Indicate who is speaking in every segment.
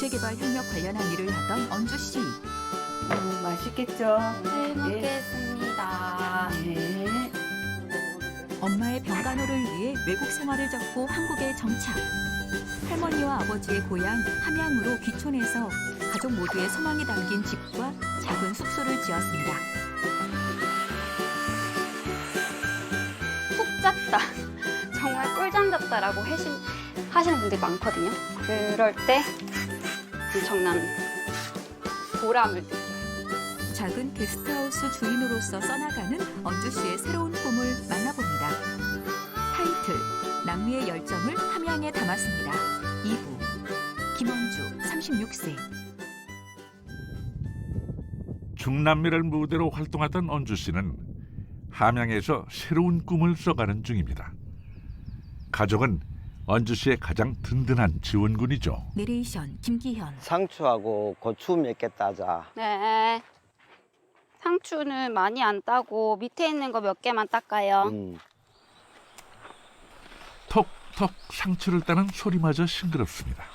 Speaker 1: 국제개발 협력 관련한 일을 하던 언주 씨.
Speaker 2: 맛있겠죠?
Speaker 3: 잘 먹겠습니다.
Speaker 2: 네.
Speaker 1: 엄마의 병간호를 위해 외국 생활을 접고 한국에 정착. 할머니와 아버지의 고향 함양으로 귀촌해서 가족 모두의 소망이 담긴 집과 작은 숙소를 지었습니다.
Speaker 3: 푹 잤다. 정말 꿀잠 잤다라고 하시는 분들이 많거든요. 그럴 때 엄청난 보람을 느껴요.
Speaker 1: 작은 게스트하우스 주인으로서 써나가는 언주 씨의 새로운 꿈을 만나봅니다. 타이틀, 남미의 열정을 함양에 담았습니다. 2부, 김원주, 36세.
Speaker 4: 중남미를 무대로 활동하던 언주 씨는 함양에서 새로운 꿈을 써가는 중입니다. 가족은 언주 씨의 가장 든든한 지원군이죠.
Speaker 1: 내레이션, 김기현.
Speaker 5: 상추하고 고추 몇 개 따자.
Speaker 3: 네. 상추는 많이 안 따고 밑에 있는 거 몇 개만 닦아요.
Speaker 4: 톡톡 상추를 따는 소리마저 싱그럽습니다.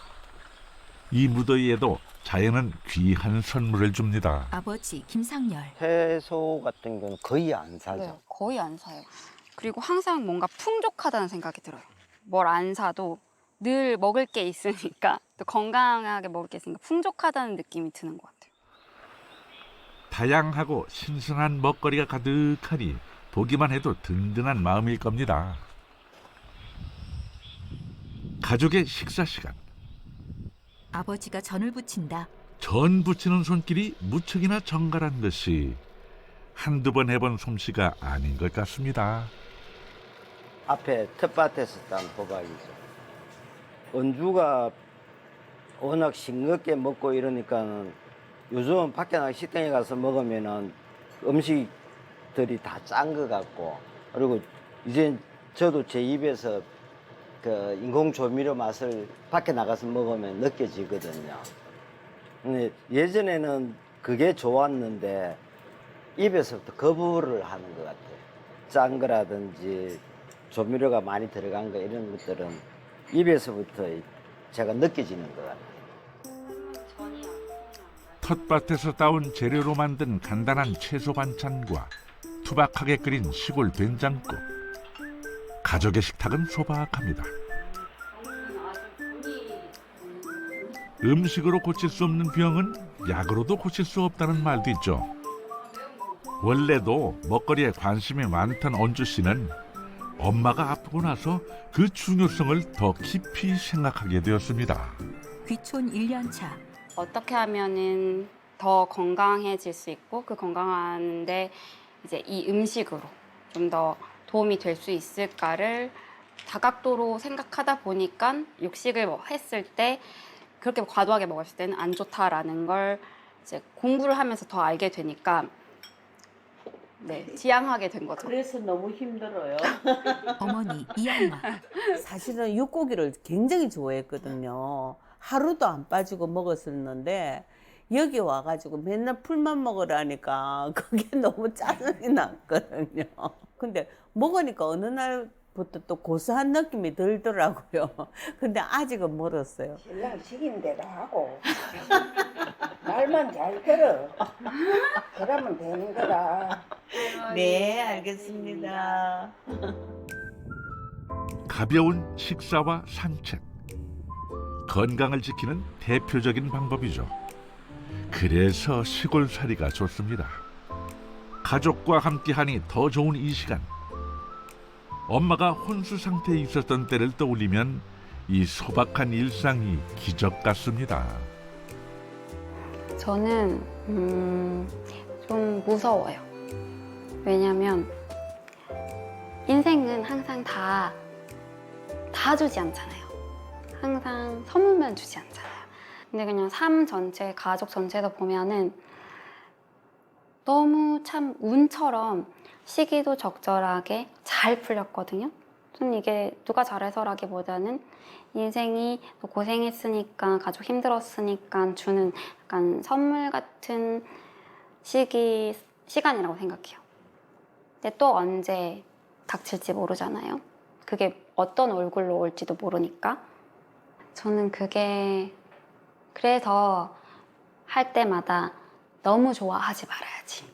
Speaker 4: 이 무더위에도 자연은 귀한 선물을 줍니다.
Speaker 1: 아버지, 김상열.
Speaker 5: 채소 같은 경우는 거의 안 사죠.
Speaker 3: 네, 거의 안 사요. 그리고 항상 뭔가 풍족하다는 생각이 들어요. 뭘 안 사도 늘 먹을 게 있으니까, 또 건강하게 먹을 게 있으니까 풍족하다는 느낌이 드는 것 같아요.
Speaker 4: 다양하고 신선한 먹거리가 가득하니 보기만 해도 든든한 마음일 겁니다. 가족의 식사 시간.
Speaker 1: 아버지가 전을 부친다.
Speaker 4: 전 부치는 손길이 무척이나 정갈한 것이 한두 번 해본 솜씨가 아닌 것 같습니다.
Speaker 5: 앞에 텃밭에서 딴 호박이죠. 언주가 워낙 싱겁게 먹고 이러니까는 요즘은 밖에 나가 식당에 가서 먹으면은 음식들이 다 짠 것 같고, 그리고 이제 저도 제 입에서 그 인공 조미료 맛을 밖에 나가서 먹으면 느껴지거든요. 근데 예전에는 그게 좋았는데 입에서부터 거부를 하는 것 같아요. 짠 거라든지 조미료가 많이 들어간 거 이런 것들은 입에서부터 제가 느껴지는 것 같아요.
Speaker 4: 텃밭에서 따온 재료로 만든 간단한 채소 반찬과 투박하게 끓인 시골 된장국. 가족의 식탁은 소박합니다. 음식으로 고칠 수 없는 병은 약으로도 고칠 수 없다는 말도 있죠. 원래도 먹거리에 관심이 많던 언주 씨는 엄마가 아프고 나서 그 중요성을 더 깊이 생각하게 되었습니다.
Speaker 1: 귀촌 1년 차.
Speaker 3: 어떻게 하면은 더 건강해질 수 있고, 그 건강한데 이제 이 음식으로 좀 더 도움이 될 수 있을까를 다각도로 생각하다 보니까 육식을 했을 때 그렇게 과도하게 먹었을 때는 안 좋다라는 걸 이제 공부를 하면서 더 알게 되니까 네, 지향하게 된 거죠.
Speaker 2: 그래서 너무 힘들어요.
Speaker 1: 어머니, 이양마.
Speaker 2: 사실은 육고기를 굉장히 좋아했거든요. 하루도 안 빠지고 먹었었는데 여기 와가지고 맨날 풀만 먹으라니까 그게 너무 짜증이 났거든요. 근데 먹으니까 어느 날부터 또 고소한 느낌이 들더라고요. 근데 아직은 멀었어요.
Speaker 6: 신랑 시킨 대로 하고 말만 잘 들어. 그러면 되는 거라.
Speaker 2: 네, 알겠습니다.
Speaker 4: 가벼운 식사와 산책. 건강을 지키는 대표적인 방법이죠. 그래서 시골살이가 좋습니다. 가족과 함께하니 더 좋은 이 시간. 엄마가 혼수 상태에 있었던 때를 떠올리면 이 소박한 일상이 기적 같습니다.
Speaker 3: 저는 좀 무서워요. 왜냐면 인생은 항상 다 주지 않잖아요. 항상 선물만 주지 않잖아요. 근데 그냥 삶 전체, 가족 전체에서 보면은 너무 참 운처럼 시기도 적절하게 잘 풀렸거든요. 좀 이게 누가 잘해서라기보다는 인생이 고생했으니까, 가족 힘들었으니까 주는 약간 선물 같은 시간이라고 생각해요. 근데 또 언제 닥칠지 모르잖아요. 그게 어떤 얼굴로 올지도 모르니까. 저는 그게 그래서 할 때마다 너무 좋아하지 말아야지.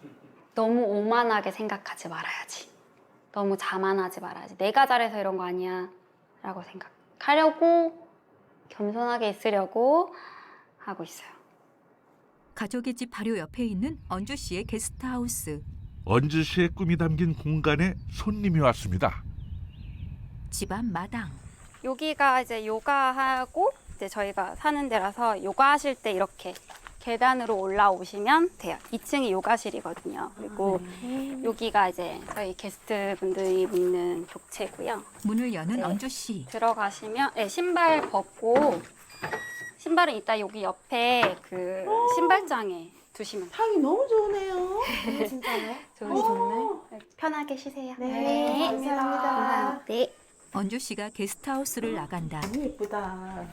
Speaker 3: 너무 오만하게 생각하지 말아야지. 너무 자만하지 말아야지. 내가 잘해서 이런 거 아니야 라고 생각하려고 겸손하게 있으려고 하고 있어요.
Speaker 1: 가족의 집 바로 옆에 있는 언주 씨의 게스트하우스.
Speaker 4: 언주 씨의 꿈이 담긴 공간에 손님이 왔습니다.
Speaker 1: 집안 마당.
Speaker 3: 여기가 이제 요가하고 이제 저희가 사는 데라서 요가하실 때 이렇게 계단으로 올라오시면 돼요. 2층이 요가실이거든요. 그리고 여기가 이제 저희 게스트분들이 묵는 격체고요.
Speaker 1: 문을 여는
Speaker 3: 네.
Speaker 1: 언주 씨.
Speaker 3: 들어가시면 네, 신발 벗고 신발은 이따 여기 옆에 그 신발장에 두시면 돼요.
Speaker 7: 향이 너무 좋으네요.
Speaker 3: 진짜요? 좋네. 편하게 쉬세요.
Speaker 7: 네, 감사합니다.
Speaker 3: 네.
Speaker 1: 언주 씨가 게스트하우스를 나간다.
Speaker 7: 너무 예쁘다.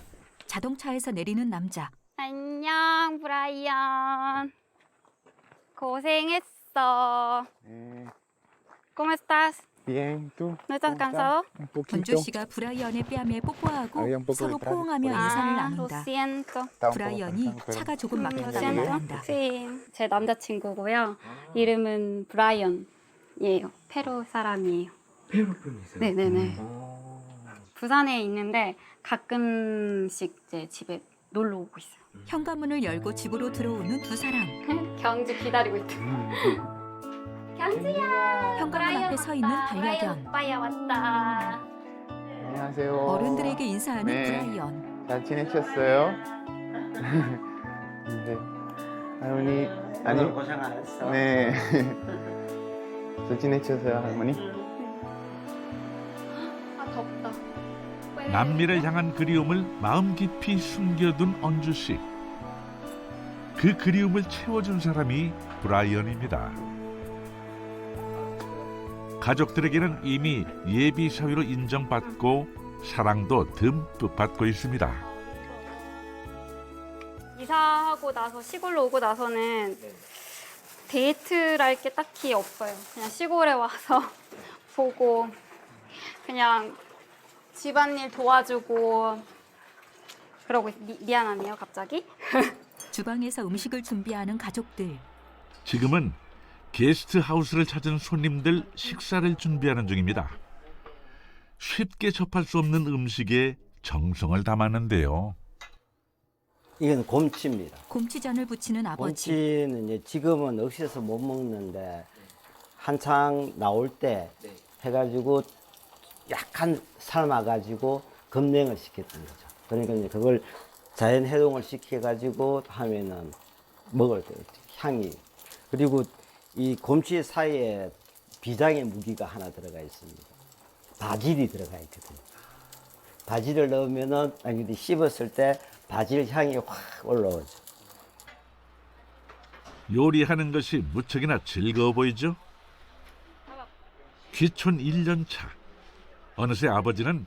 Speaker 1: 자동차에서 내리는 남자.
Speaker 3: 안녕, 브라이언. 고생했어. ¿Cómo estás?
Speaker 8: Bien, ¿tú?
Speaker 3: ¿No estás cansado?
Speaker 8: Un poquito.
Speaker 1: 언주 씨가 브라이언의 뺨에 뽀뽀하고
Speaker 8: Había un poco
Speaker 1: 서로
Speaker 8: de tráfico.
Speaker 1: 포옹하며 인사를
Speaker 3: Lo
Speaker 1: 나눈다.
Speaker 3: siento.
Speaker 8: Estaba un poco
Speaker 1: 브라이언이
Speaker 8: cansado, pero-
Speaker 1: 차가 조금
Speaker 3: Lo
Speaker 1: 막혔다고
Speaker 3: siento.
Speaker 1: 말한다.
Speaker 3: Sí. 제 남자친구고요. 이름은 브라이언이에요. 페루 사람이에요.
Speaker 9: 페루 분이세요?
Speaker 3: 네네네. 부산에 있는데 가끔씩 이제 집에 놀러 오고 있어요.
Speaker 1: 현관문을 열고 집으로 들어오는 두 사람.
Speaker 3: 경주 기다리고 있대. 경주야.
Speaker 1: 현관문 앞에 서 있는 반려견.
Speaker 3: 오빠야 왔다.
Speaker 8: 안녕하세요.
Speaker 1: 어른들에게 인사하는
Speaker 8: 네.
Speaker 1: 브라이언.
Speaker 8: 잘 지내셨어요? 네. 할머니,
Speaker 5: 오늘
Speaker 8: 아니,
Speaker 5: 고생 안 했어.
Speaker 8: 네. 잘 지내셨어요, 할머니?
Speaker 3: 아 덥다.
Speaker 4: 남미를 향한 그리움을 마음 깊이 숨겨둔 언주 씨. 그 그리움을 채워준 사람이 브라이언입니다. 가족들에게는 이미 예비 사위로 인정받고 사랑도 듬뿍 받고 있습니다.
Speaker 3: 이사하고 나서 시골로 오고 나서는 데이트랄 게 딱히 없어요. 그냥 시골에 와서 보고 그냥 집안일 도와주고 그러고 미안하네요 갑자기.
Speaker 1: 주방에서 음식을 준비하는 가족들.
Speaker 4: 지금은 게스트하우스를 찾은 손님들 식사를 준비하는 중입니다. 쉽게 접할 수 없는 음식에 정성을 담았는데요.
Speaker 5: 이건 곰치입니다.
Speaker 1: 곰치전을 부치는 아버지.
Speaker 5: 곰치는 이제 지금은 없어서 못 먹는데 한창 나올 때 해가지고 약간 삶아가지고 검냉을 시켰던 거죠. 그러니까 이제 그걸 자연 해동을 시켜가지고 하면은 먹을 때 향이. 그리고 이 곰치 사이에 비장의 무기가 하나 들어가 있습니다. 바질이 들어가 있거든요. 바질을 넣으면은 아니 씹었을 때 바질 향이 확 올라오죠.
Speaker 4: 요리하는 것이 무척이나 즐거워 보이죠? 귀촌 1년 차. 어느새 아버지는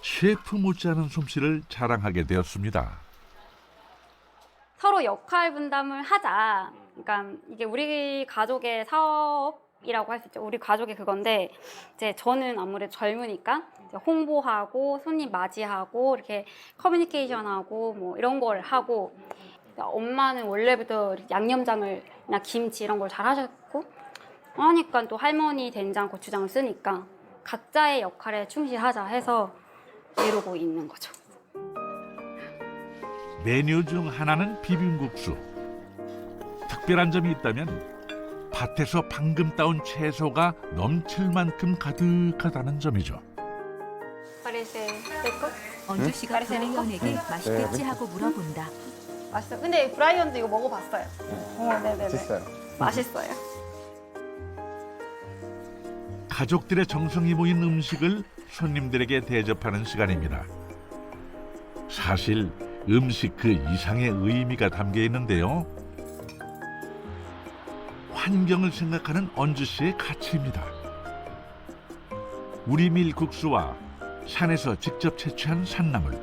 Speaker 4: 셰프 못지않은 솜씨를 자랑하게 되었습니다.
Speaker 3: 서로 역할 분담을 하자. 그러니까 이게 우리 가족의 사업이라고 할 수 있죠. 우리 가족의 그건데 이제 저는 아무래도 젊으니까 이제 홍보하고 손님 맞이하고 이렇게 커뮤니케이션하고 뭐 이런 걸 하고 엄마는 원래부터 양념장을나 김치 이런 걸 잘 하셨고 하니까 또 할머니 된장 고추장을 쓰니까 각자의 역할에 충실하자 해서 이러고 있는 거죠.
Speaker 4: 메뉴 중 하나는 비빔국수. 특별한 점이 있다면 밭에서 방금 따온 채소가 넘칠 만큼 가득하다는 점이죠.
Speaker 3: Parece rico?
Speaker 1: 언주 씨가 브라이언에게 맛있겠지 하고 물어본다.
Speaker 3: 맛있어요. 근데 브라이언도 이거 먹어봤어요. 네네네.
Speaker 8: 맛있어요.
Speaker 3: 맛있어요.
Speaker 4: 가족들의 정성이 모인 음식을 손님들에게 대접하는 시간입니다. 사실 음식 그 이상의 의미가 담겨 있는데요. 환경을 생각하는 언주 씨의 가치입니다. 우리밀 국수와 산에서 직접 채취한 산나물,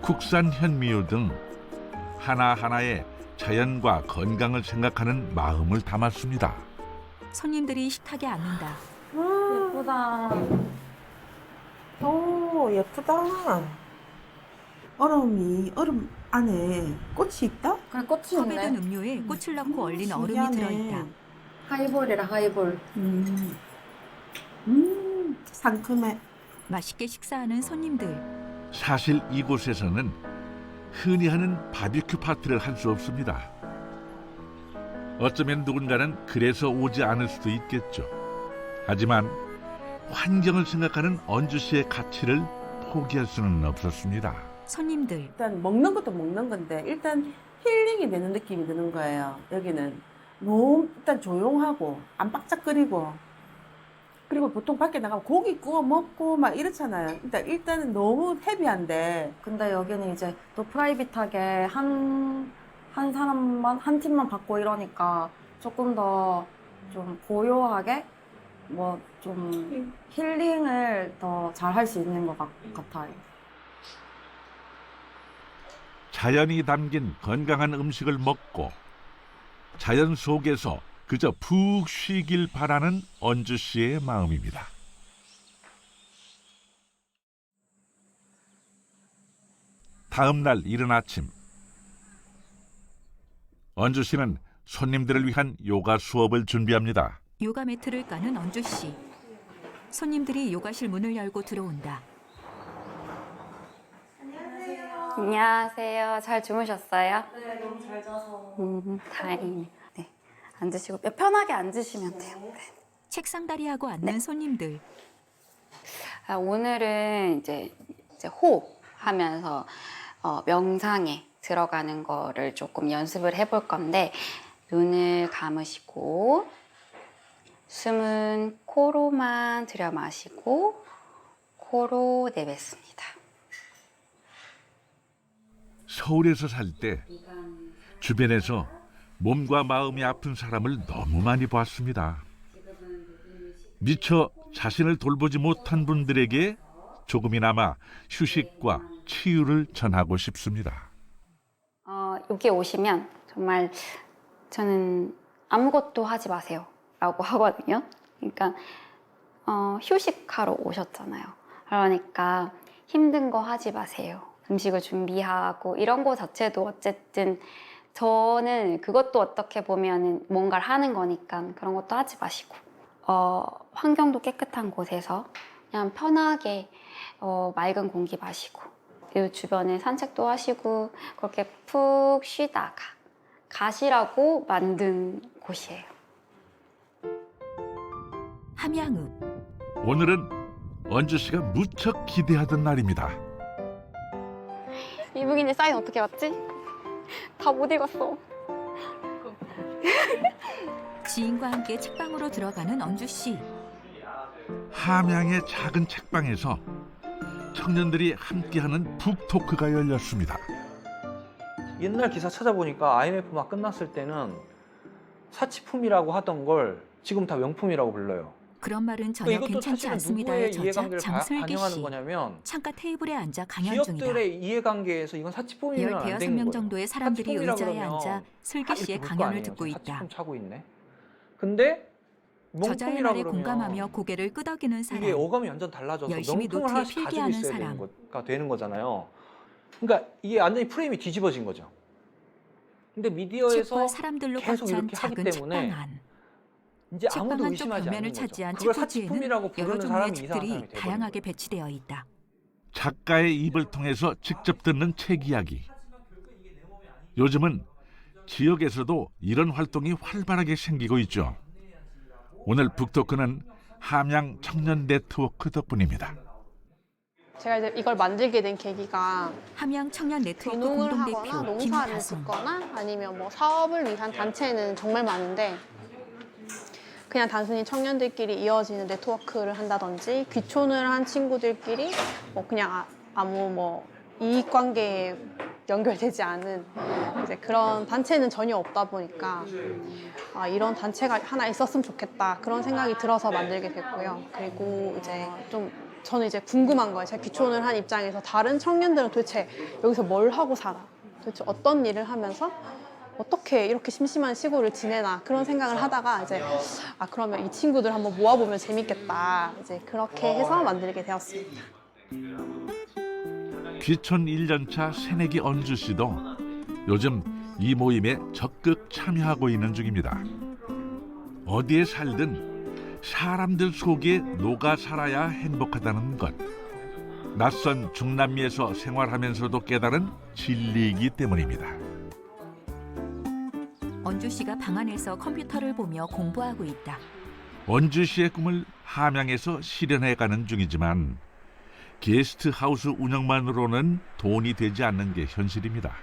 Speaker 4: 국산 현미유 등 하나하나의 자연과 건강을 생각하는 마음을 담았습니다.
Speaker 1: 손님들이 식탁에 앉는다.
Speaker 3: 예쁘다.
Speaker 7: 오, 예쁘다. 얼음 안에 꽃이 있다?
Speaker 9: 그냥 꽃이
Speaker 1: 컵에 든
Speaker 9: 있네.
Speaker 1: 음료에 꽃을 넣고 얼린 얼음이
Speaker 7: 신기하네.
Speaker 1: 들어있다.
Speaker 9: 하이볼이라 하이볼.
Speaker 7: 상큼해.
Speaker 1: 맛있게 식사하는 손님들.
Speaker 4: 사실 이곳에서는 흔히 하는 바비큐 파티를 할 수 없습니다. 어쩌면 누군가는 그래서 오지 않을 수도 있겠죠. 하지만 환경을 생각하는 언주 씨의 가치를 포기할 수는 없었습니다.
Speaker 1: 손님들.
Speaker 7: 일단 먹는 것도 먹는 건데 일단 힐링이 되는 느낌이 드는 거예요. 여기는 너무 일단 조용하고 안 빡짝거리고 그리고 보통 밖에 나가면 고기 구워 먹고 막 이렇잖아요. 일단은 너무 헤비한데
Speaker 9: 근데 여기는 이제 또 프라이빗하게 한 사람만, 한 팀만 받고 이러니까 조금 더 좀 고요하게 뭐 좀 힐링을 더 잘 할 수 있는 것 같아요.
Speaker 4: 자연이 담긴 건강한 음식을 먹고 자연 속에서 그저 푹 쉬길 바라는 언주 씨의 마음입니다. 다음 날 이른 아침, 언주 씨는 손님들을 위한 요가 수업을 준비합니다.
Speaker 1: 요가 매트를 까는 언주 씨. 손님들이 요가실 문을 열고 들어온다.
Speaker 3: 안녕하세요. 잘 주무셨어요?
Speaker 9: 네, 너무 잘 자서.
Speaker 3: 다행이네요. 네, 앉으시고 편하게 앉으시면 돼요. 네.
Speaker 1: 책상다리하고 앉는 손님들.
Speaker 3: 오늘은 이제 호흡하면서 명상에 들어가는 거를 조금 연습을 해볼 건데 눈을 감으시고 숨은 코로만 들여 마시고 코로 내뱉습니다.
Speaker 4: 서울에서 살 때 주변에서 몸과 마음이 아픈 사람을 너무 많이 보았습니다. 미처 자신을 돌보지 못한 분들에게 조금이나마 휴식과 치유를 전하고 싶습니다.
Speaker 3: 여기 오시면 정말 저는 아무것도 하지 마세요 라고 하거든요. 그러니까 휴식하러 오셨잖아요. 그러니까 힘든 거 하지 마세요. 음식을 준비하고 이런 거 자체도 어쨌든 저는 그것도 어떻게 보면 뭔가를 하는 거니까 그런 것도 하지 마시고 환경도 깨끗한 곳에서 그냥 편하게 맑은 공기 마시고 이 주변에 산책도 하시고 그렇게 푹 쉬다가 가시라고 만든 곳이에요.
Speaker 1: 함양읍.
Speaker 4: 오늘은 언주 씨가 무척 기대하던 날입니다.
Speaker 3: 이북이네 사인 어떻게 왔지? 다 못 읽었어.
Speaker 1: 지인과 함께 책방으로 들어가는 언주 씨.
Speaker 4: 함양의 작은 책방에서 청년들이 함께하는 북토크가 열렸습니다.
Speaker 10: 옛날 기사 찾아보니까 IMF 막 끝났을 때는 사치품이라고 하던 걸 지금 다 명품이라고 불러요.
Speaker 1: 그런 말은 전혀
Speaker 10: 이것도
Speaker 1: 괜찮지
Speaker 10: 사실은
Speaker 1: 않습니다의
Speaker 10: 누구의
Speaker 1: 저자
Speaker 10: 이해관계를
Speaker 1: 장슬기
Speaker 10: 반영하는
Speaker 1: 씨.
Speaker 10: 거냐면
Speaker 1: 창가 테이블에 앉아 강연 중이다.
Speaker 10: 기업들의 이해관계에서 이건 사치품이면 안 되는
Speaker 1: 15명
Speaker 10: 거예요.
Speaker 1: 정도의 사람들이
Speaker 10: 사치품이라
Speaker 1: 의자에
Speaker 10: 그러면
Speaker 1: 앉아
Speaker 10: 다
Speaker 1: 슬기 씨의
Speaker 10: 이렇게 볼 거
Speaker 1: 강연을
Speaker 10: 아니에요.
Speaker 1: 듣고 있다.
Speaker 10: 사치품 차고 있네. 근데
Speaker 1: 저자의
Speaker 10: 명품이라
Speaker 1: 말에
Speaker 10: 그러면
Speaker 1: 공감하며 고개를 끄덕이는 사람.
Speaker 10: 이게 어감이 완전 달라져서
Speaker 1: 열심히
Speaker 10: 명품을
Speaker 1: 노트에
Speaker 10: 하나씩 가지고
Speaker 1: 필기하는
Speaker 10: 있어야
Speaker 1: 사람.
Speaker 10: 되는 거가 되는 거잖아요. 그러니까 이게 완전히 프레임이 뒤집어진 거죠. 근데 미디어에서
Speaker 1: 책과 사람들로 꽉
Speaker 10: 계속
Speaker 1: 찬
Speaker 10: 이렇게 하기
Speaker 1: 작은
Speaker 10: 때문에
Speaker 1: 책방 안.
Speaker 10: 이제
Speaker 1: 책방
Speaker 10: 아무도
Speaker 1: 한쪽
Speaker 10: 의심하지
Speaker 1: 벽면을
Speaker 10: 않는 거죠.
Speaker 1: 차지한
Speaker 10: 그걸
Speaker 1: 책꽂이에는
Speaker 10: 사치품이라고
Speaker 1: 여러
Speaker 10: 부르는
Speaker 1: 종류의
Speaker 10: 사람이 이상한
Speaker 1: 책들이
Speaker 10: 사람이 돼버린
Speaker 1: 다양하게
Speaker 10: 거예요.
Speaker 1: 배치되어 있다.
Speaker 4: 작가의 입을 통해서 직접 듣는 책 이야기. 요즘은 지역에서도 이런 활동이 활발하게 생기고 있죠. 오늘 북토크는 함양 청년 네트워크 덕분입니다.
Speaker 11: 제가 이제 이걸 만들게 된 계기가
Speaker 1: 함양 청년 네트워크
Speaker 11: 귀농을 하거나
Speaker 1: 공동대표
Speaker 11: 농사를
Speaker 1: 김다솜.
Speaker 11: 짓거나 아니면 뭐 사업을 위한 단체는 정말 많은데 그냥 단순히 청년들끼리 이어지는 네트워크를 한다든지 귀촌을 한 친구들끼리 뭐 그냥 아무 뭐 이익관계에 연결되지 않은 이제 그런 단체는 전혀 없다 보니까 이런 단체가 하나 있었으면 좋겠다 그런 생각이 들어서 만들게 됐고요. 그리고 이제 좀 저는 이제 궁금한 거예요. 제가 귀촌을 한 입장에서 다른 청년들은 도대체 여기서 뭘 하고 살아? 도대체 어떤 일을 하면서 어떻게 이렇게 심심한 시골을 지내나 그런 생각을 하다가 이제 그러면 이 친구들 한번 모아보면 재밌겠다. 이제 그렇게 해서 만들게 되었습니다.
Speaker 4: 귀촌 1년차 새내기 언주 씨도 요즘 이 모임에 적극 참여하고 있는 중입니다. 어디에 살든 사람들 속에 녹아 살아야 행복하다는 것. 낯선 중남미에서 생활하면서도 깨달은 진리이기 때문입니다.
Speaker 1: 언주 씨가 방 안에서 컴퓨터를 보며 공부하고 있다.
Speaker 4: 언주 씨의 꿈을 함양에서 실현해가는 중이지만 게스트하우스 운영만으로는 돈이 되지 않는 게 현실입니다.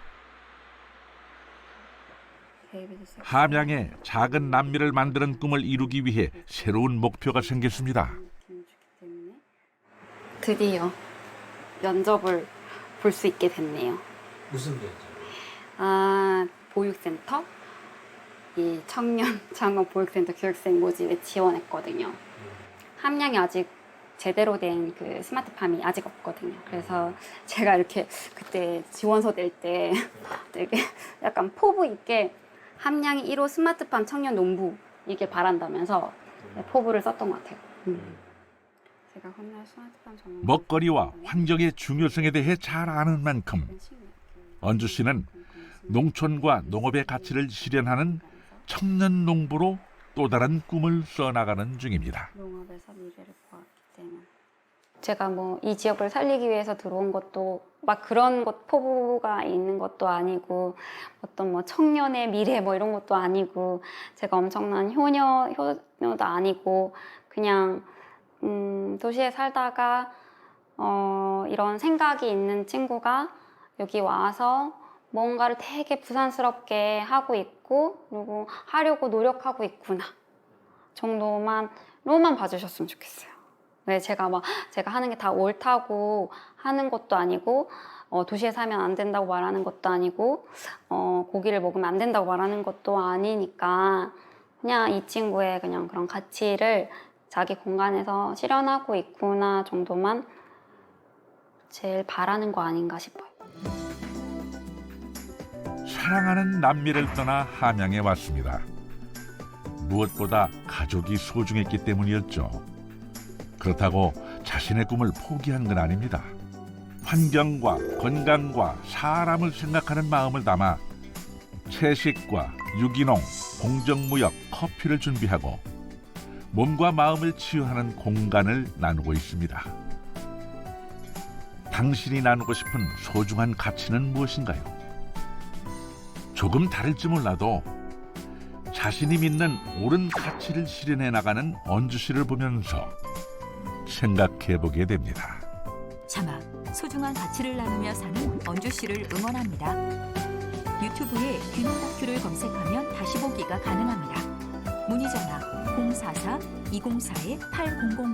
Speaker 4: 함양에 작은 남미를 만드는 꿈을 이루기 위해 새로운 목표가 생겼습니다.
Speaker 3: 드디어 면접을 볼 수 있게 됐네요.
Speaker 10: 무슨 면접?
Speaker 3: 보육센터? 이 청년 장원 보육센터 교육생 모집에 지원했거든요. 함양에 아직 제대로 된 그 스마트팜이 아직 없거든요. 그래서 제가 이렇게 그때 지원서 낼 때 되게 약간 포부 있게 함양이 1호 스마트팜 청년 농부 이게 바란다면서 포부를 썼던 것 같아요. 제가 함양 스마트팜 전문
Speaker 4: 먹거리와 환경의 중요성에 대해 잘 아는 만큼 언주 씨는 농촌과 농업의 가치를 실현하는 청년 농부로 또 다른 꿈을 써나가는 중입니다.
Speaker 3: 농업에서 미래를 보았기 때문에 제가 뭐 이 지역을 살리기 위해서 들어온 것도 막 그런 것 포부가 있는 것도 아니고 어떤 뭐 청년의 미래 뭐 이런 것도 아니고 제가 엄청난 효녀도 아니고 그냥 도시에 살다가 이런 생각이 있는 친구가 여기 와서 뭔가를 되게 부산스럽게 하고 있고 그리고 하려고 노력하고 있구나 정도만로만 봐주셨으면 좋겠어요. 왜 제가 하는 게 다 옳다고 하는 것도 아니고 도시에 살면 안 된다고 말하는 것도 아니고 고기를 먹으면 안 된다고 말하는 것도 아니니까 그냥 이 친구의 그냥 그런 가치를 자기 공간에서 실현하고 있구나 정도만 제일 바라는 거 아닌가 싶어요.
Speaker 4: 사랑하는 남미를 떠나 함양에 왔습니다. 무엇보다 가족이 소중했기 때문이었죠. 그렇다고 자신의 꿈을 포기한 건 아닙니다. 환경과 건강과 사람을 생각하는 마음을 담아 채식과 유기농, 공정무역, 커피를 준비하고 몸과 마음을 치유하는 공간을 나누고 있습니다. 당신이 나누고 싶은 소중한 가치는 무엇인가요? 조금 다를지 몰라도 자신이 믿는 옳은 가치를 실현해 나가는 언주 씨를 보면서 생각해 보게 됩니다.
Speaker 1: 자막, 소중한 가치를 나누며 사는 언주 씨를 응원합니다. 유튜브에 귀농 다큐를 검색하면 다시 보기가 가능합니다. 문의 전화 044-204-8000